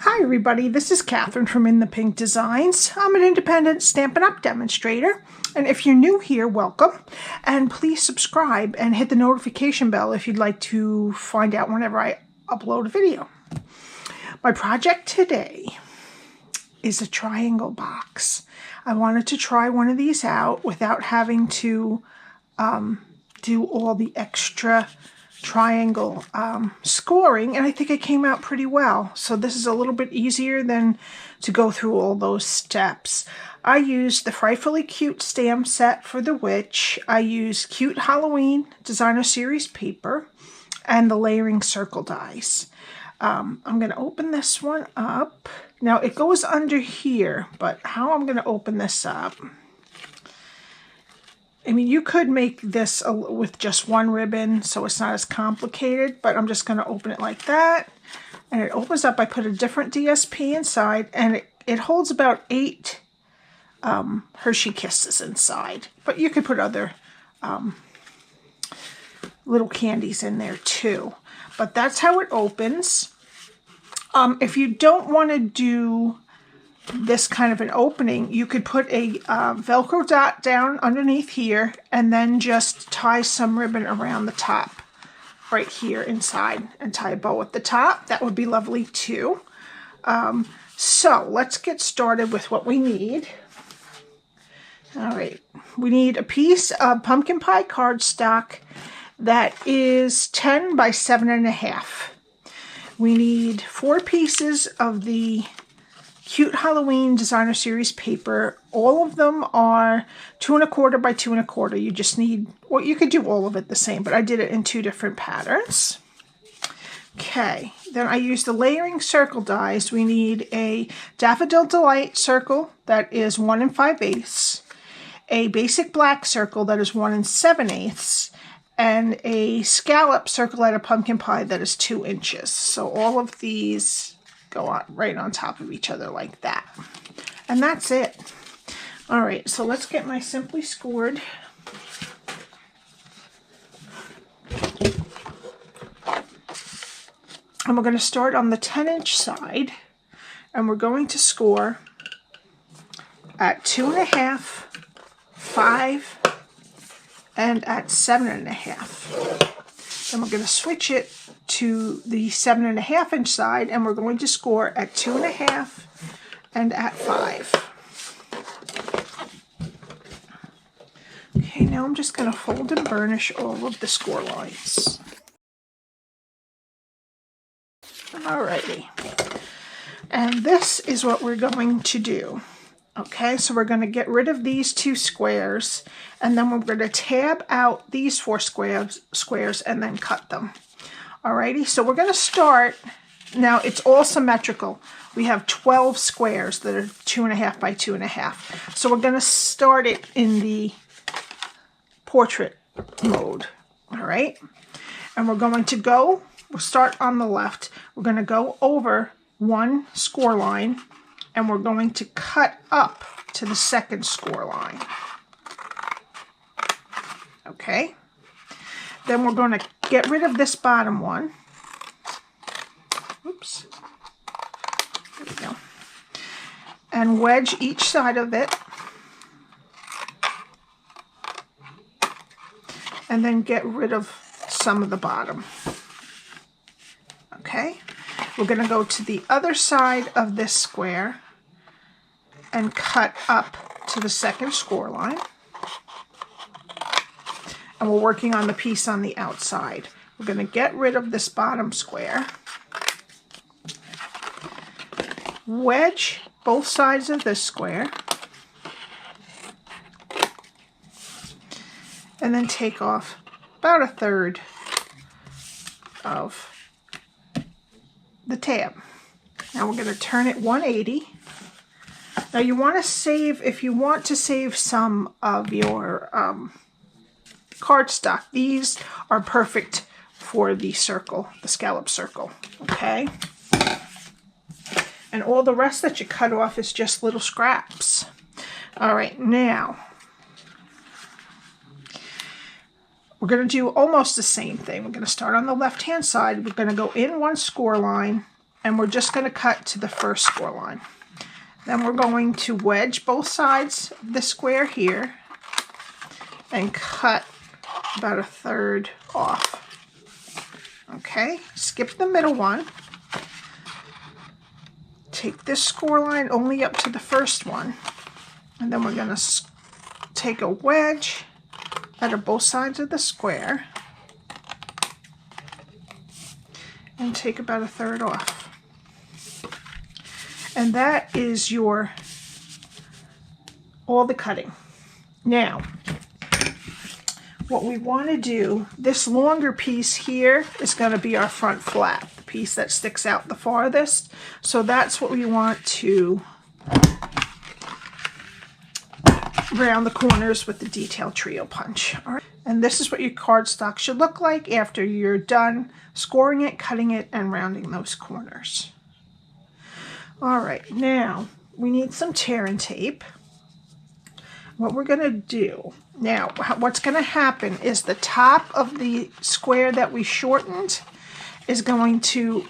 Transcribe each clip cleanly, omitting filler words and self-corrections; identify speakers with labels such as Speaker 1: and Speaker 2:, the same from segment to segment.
Speaker 1: Hi everybody, this is Catherine from In the Pink Designs. I'm an independent Stampin' Up! Demonstrator, and if you're new here, welcome, and please subscribe and hit the notification bell if you'd like to find out whenever I upload a video. My project today is a triangle box. I wanted to try one of these out without having to do all the extra triangle scoring, and I think it came out pretty well. So this is a little bit easier than to go through all those steps. I used the Frightfully Cute stamp set for the witch. I used Cute Halloween Designer Series paper and the layering circle dies. I'm going to open this one up. Now it goes under here, but how I'm going to open this up, I mean, you could make this with just one ribbon, so it's not as complicated, but I'm just going to open it like that. And it opens up. I put a different DSP inside, and it holds about 8 Hershey Kisses inside. But you could put other little candies in there too. But that's how it opens. If you don't want to do this kind of an opening, you could put a Velcro dot down underneath here and then just tie some ribbon around the top right here inside and tie a bow at the top. That would be lovely too. So let's get started with what we need. All right, we need a piece of pumpkin pie cardstock that is 10 by 7.5. We need 4 pieces of the Cute Halloween Designer Series paper. All of them are 2 1/4 by 2 1/4. You just need, well, you could do all of it the same, but I did it in 2 different patterns. Okay, then I used the layering circle dies. We need a Daffodil Delight circle that is 1 5/8, a basic black circle that is 1 7/8, and a scallop circle out of pumpkin pie that is 2 inches. So all of these go on right on top of each other like that. And that's it. All right, so let's get my Simply Scored. And we're going to start on the 10-inch side, and we're going to score at 2.5, 5, and at 7.5. Then we're going to switch it to the 7.5-inch side, and we're going to score at 2.5 and at 5. Okay, now I'm just going to fold and burnish all of the score lines. Alrighty, and this is what we're going to do. Okay, so we're going to get rid of these 2 squares, and then we're going to tab out these 4 squares and then cut them. Alrighty, so we're going to start, now it's all symmetrical. We have 12 squares that are 2.5 by 2.5. So we're going to start it in the portrait mode. Alright, and we're going to go, we'll start on the left. We're going to go over 1 score line, and we're going to cut up to the 2nd score line. Okay, then we're going to get rid of this bottom one. Oops. There we go. And wedge each side of it. And then get rid of some of the bottom. Okay, we're going to go to the other side of this square and cut up to the 2nd score line. And we're working on the piece on the outside. We're going to get rid of this bottom square. Wedge both sides of this square. And then take off about 1/3 of the tab. Now we're going to turn it 180. Now you want to save, if you want to save some of your cardstock, these are perfect for the circle, the scallop circle, okay? And all the rest that you cut off is just little scraps. All right, now we're going to do almost the same thing. We're going to start on the left-hand side. We're going to go in 1 score line, and we're just going to cut to the first score line. Then we're going to wedge both sides of the square here and cut about 1/3 off. Okay, skip the middle one. Take this score line only up to the first one, and then we're going to take a wedge out of both sides of the square and take about 1/3 off. And that is all the cutting. Now, what we want to do, this longer piece here is going to be our front flap, the piece that sticks out the farthest. So that's what we want to round the corners with the detail trio punch. All right. And this is what your cardstock should look like after you're done scoring it, cutting it, and rounding those corners. All right, now we need some tear and tape. What we're going to do now, what's going to happen is the top of the square that we shortened is going to,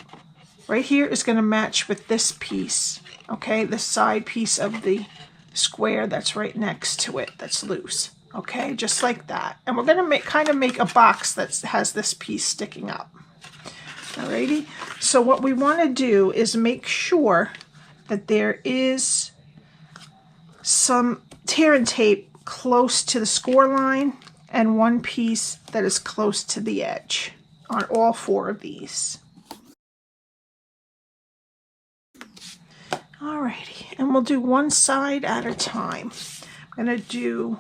Speaker 1: right here, is going to match with this piece, okay, the side piece of the square that's right next to it that's loose, okay, just like that. And we're going to kind of make a box that has this piece sticking up. Alrighty, so what we want to do is make sure that there is some tear and tape close to the score line and one piece that is close to the edge on all 4 of these. Alrighty, and we'll do one side at a time. I'm going to do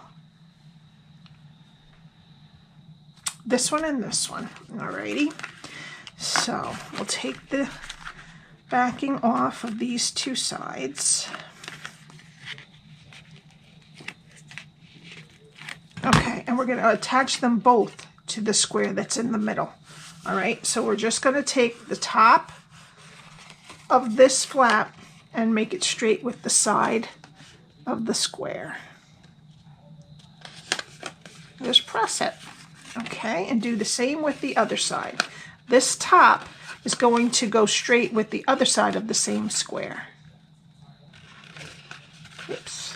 Speaker 1: this one and this one. Alrighty. So we'll take the backing off of these 2 sides. Okay, and we're going to attach them both to the square that's in the middle. All right, so we're just going to take the top of this flap and make it straight with the side of the square. Just press it. Okay, and do the same with the other side. This top is going to go straight with the other side of the same square. Oops.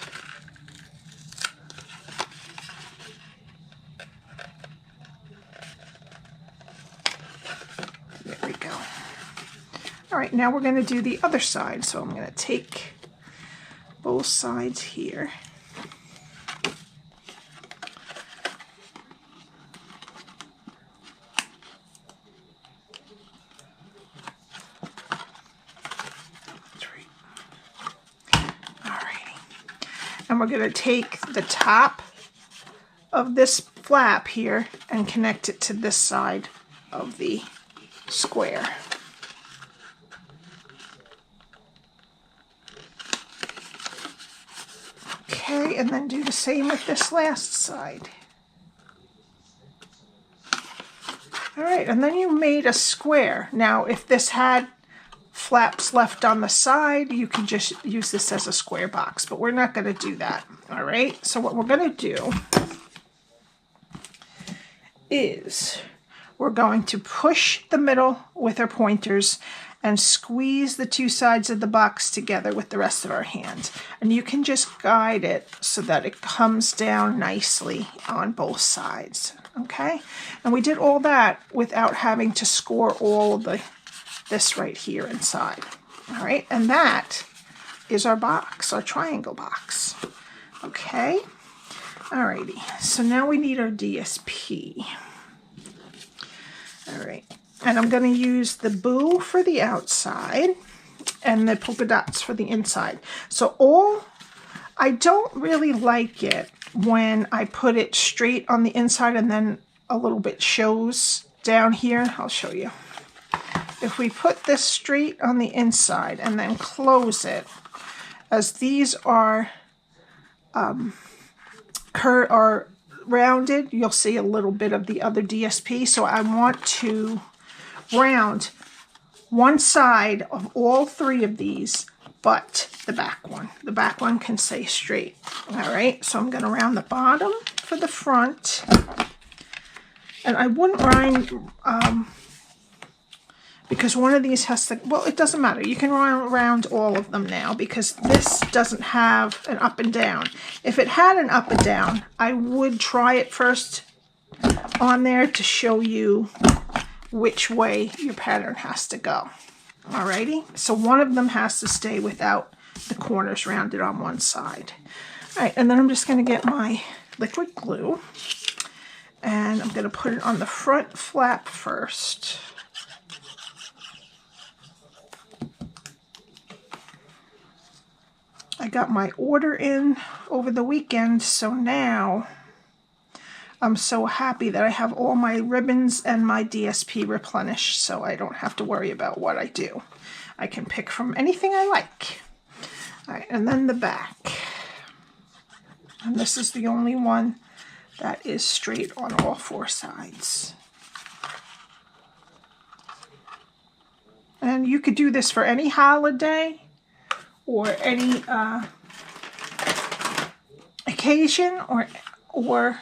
Speaker 1: There we go. All right, now we're going to do the other side. So I'm going to take both sides here. And we're going to take the top of this flap here and connect it to this side of the square. Okay, and then do the same with this last side. All right, and then you made a square. Now, if this had flaps left on the side, you can just use this as a square box, but we're not going to do that. All right, so what we're going to do is we're going to push the middle with our pointers and squeeze the 2 sides of the box together with the rest of our hand. And you can just guide it so that it comes down nicely on both sides. Okay, and we did all that without having to score all of this right here inside. All right, and that is our box, our triangle box. Okay, alrighty, so now we need our DSP. All right, and I'm going to use the boo for the outside and the polka dots for the inside. So I don't really like it when I put it straight on the inside and then a little bit shows down here. I'll show you. If we put this straight on the inside and then close it, as these are rounded, you'll see a little bit of the other DSP. So I want to round one side of all 3 of these, but the back one. The back one can stay straight. All right, so I'm going to round the bottom for the front. And I wouldn't because one of these has to, well, it doesn't matter. You can run around all of them now because this doesn't have an up and down. If it had an up and down, I would try it first on there to show you which way your pattern has to go. Alrighty, so one of them has to stay without the corners rounded on one side. Alright, and then I'm just going to get my liquid glue and I'm going to put it on the front flap first. I got my order in over the weekend, so now I'm so happy that I have all my ribbons and my DSP replenished, so I don't have to worry about what I do. I can pick from anything I like. All right, and then the back. And this is the only one that is straight on all four sides. And you could do this for any holiday or any occasion, or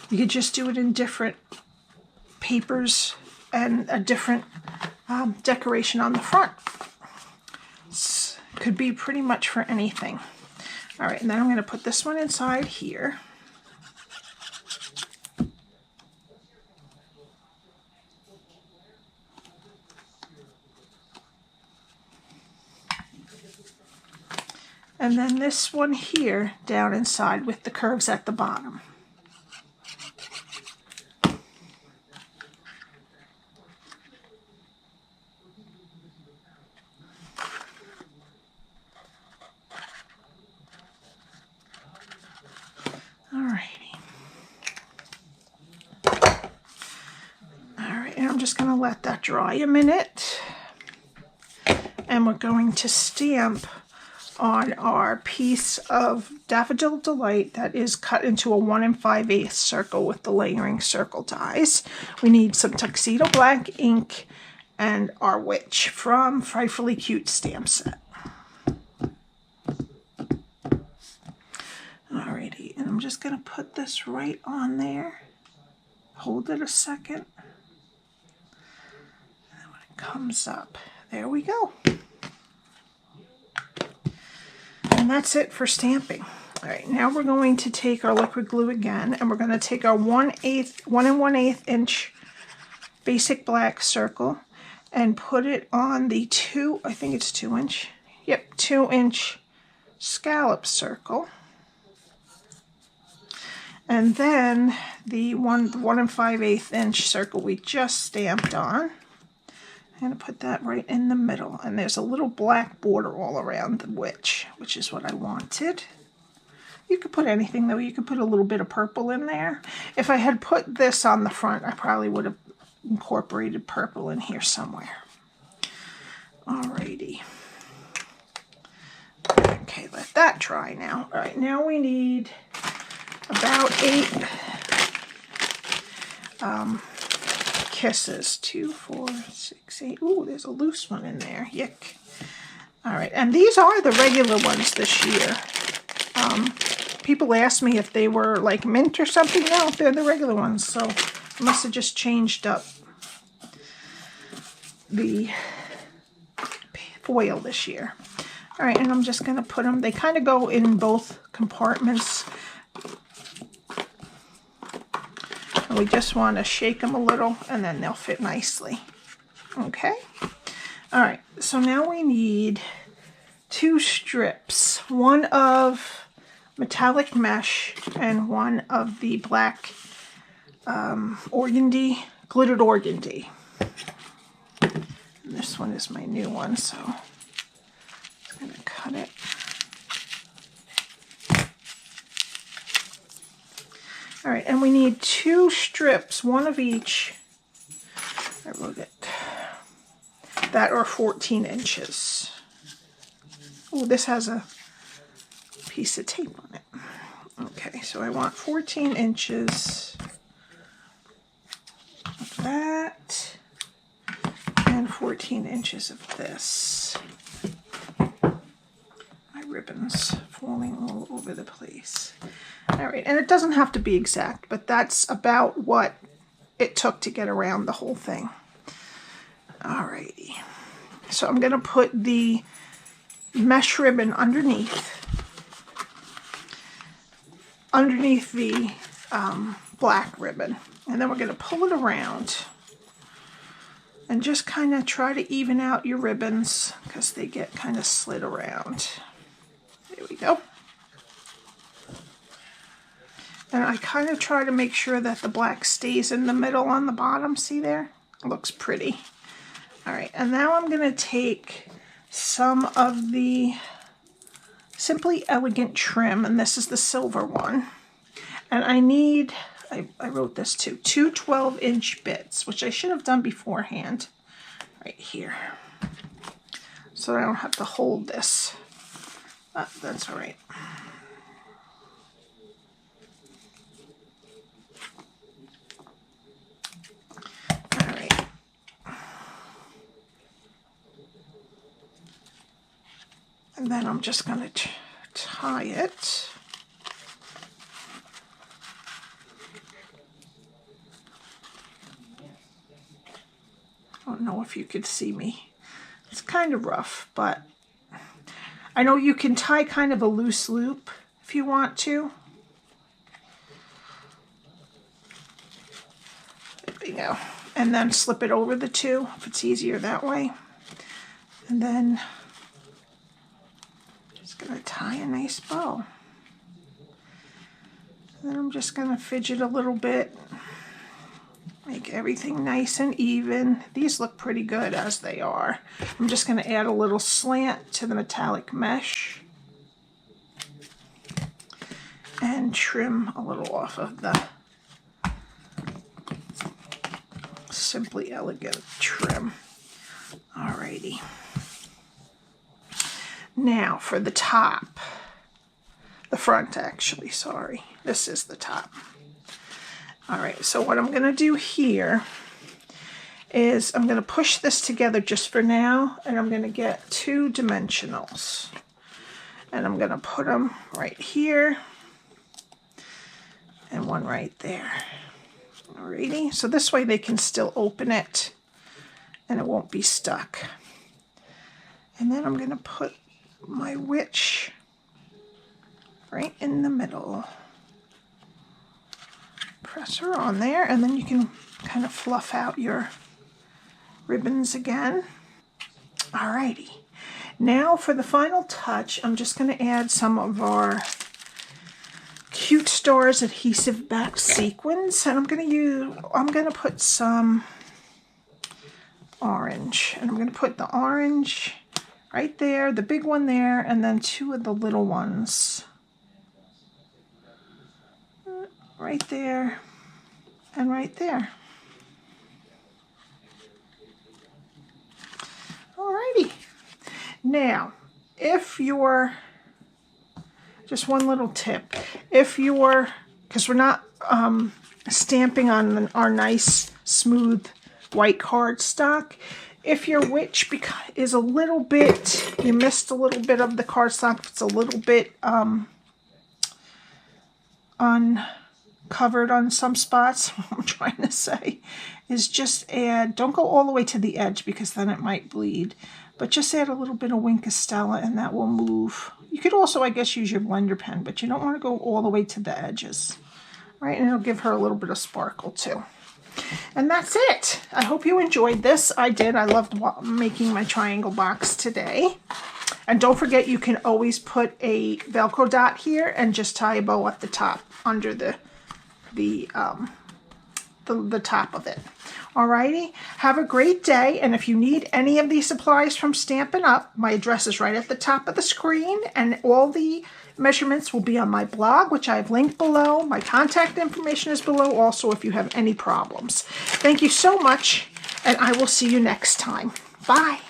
Speaker 1: you could just do it in different papers and a different decoration on the front. Could be pretty much for anything. All right, and then I'm going to put this one inside here. And then this one here down inside with the curves at the bottom. Just going to let that dry a minute, and we're going to stamp on our piece of Daffodil Delight that is cut into a 1 5/8 circle with the layering circle dies. We need some Tuxedo Black Ink and our witch from Frightfully Cute stamp set. Alrighty, and I'm just going to put this right on there. Hold it a second. Comes up. There we go. And that's it for stamping. All right, now we're going to take our liquid glue again, and we're going to take our 1 1/8 inch basic black circle and put it on the I think it's 2 inch. Yep, 2 inch scallop circle. And then the 1 5/8 inch circle we just stamped on. I'm going to put that right in the middle, and there's a little black border all around the witch, which is what I wanted. You could put anything though. You could put a little bit of purple in there. If I had put this on the front, I probably would have incorporated purple in here somewhere. Alrighty. Okay, let that dry now. All right, now we need about 8 kisses. 2, 4, 6, 8. Ooh, there's a loose one in there. Yuck. All right, and these are the regular ones this year. People asked me if they were like mint or something. No, they're the regular ones. So I must have just changed up the foil this year. All right, and I'm just going to put them. They kind of go in both compartments. We just want to shake them a little, and then they'll fit nicely. Okay? All right, so now we need 2 strips. One of metallic mesh and one of the black organdy, glittered organdy. And this one is my new one, so I'm going to cut it. All right, and we need 2 strips, one of each. I wrote it. That are 14 inches. Oh, this has a piece of tape on it. Okay, so I want 14 inches of that and 14 inches of this. My ribbon's falling all over the place. All right, and it doesn't have to be exact, but that's about what it took to get around the whole thing. Alrighty. So I'm going to put the mesh ribbon underneath the black ribbon. And then we're going to pull it around and just kind of try to even out your ribbons because they get kind of slid around. There we go. And I kind of try to make sure that the black stays in the middle on the bottom. See there? It looks pretty. All right, and now I'm going to take some of the Simply Elegant trim, and this is the silver one. And I need, I wrote this too, 2 12-inch bits, which I should have done beforehand, right here. So I don't have to hold this, but that's all right. And then I'm just going to tie it. I don't know if you could see me. It's kind of rough, but I know you can tie kind of a loose loop if you want to. There we go. And then slip it over the two if it's easier that way. And then going to tie a nice bow. And then I'm just going to fidget a little bit, make everything nice and even. These look pretty good as they are. I'm just going to add a little slant to the metallic mesh and trim a little off of the Simply Elegant trim. Alrighty. Now for the top, the front actually, sorry. This is the top. All right, so what I'm gonna do here is I'm gonna push this together just for now, and I'm gonna get 2 dimensionals. And I'm gonna put them right here and one right there. Alrighty, so this way they can still open it and it won't be stuck. And then I'm gonna put my witch right in the middle. Press her on there, and then you can kind of fluff out your ribbons again. Alrighty, now for the final touch, I'm just going to add some of our Cute Stars adhesive back sequins, and I'm going to put some orange, and I'm going to put the orange right there, the big one there, and then 2 of the little ones. Right there and right there. Alrighty. Now, if you're, just one little tip, if you're, because we're not stamping on our nice smooth white cardstock, if your witch is a little bit, you missed a little bit of the cardstock, if it's a little bit uncovered on some spots, what I'm trying to say is just add, don't go all the way to the edge because then it might bleed, but just add a little bit of Wink Estella and that will move. You could also, I guess, use your blender pen, but you don't want to go all the way to the edges, right? And it'll give her a little bit of sparkle too. And that's it. I hope you enjoyed this. I did. I loved making my triangle box today. And don't forget, you can always put a Velcro dot here and just tie a bow at the top under the top of it. Alrighty, have a great day, and if you need any of these supplies from Stampin' Up, my address is right at the top of the screen, and all the measurements will be on my blog, which I've linked below. My contact information is below also if you have any problems. Thank you so much, and I will see you next time. Bye.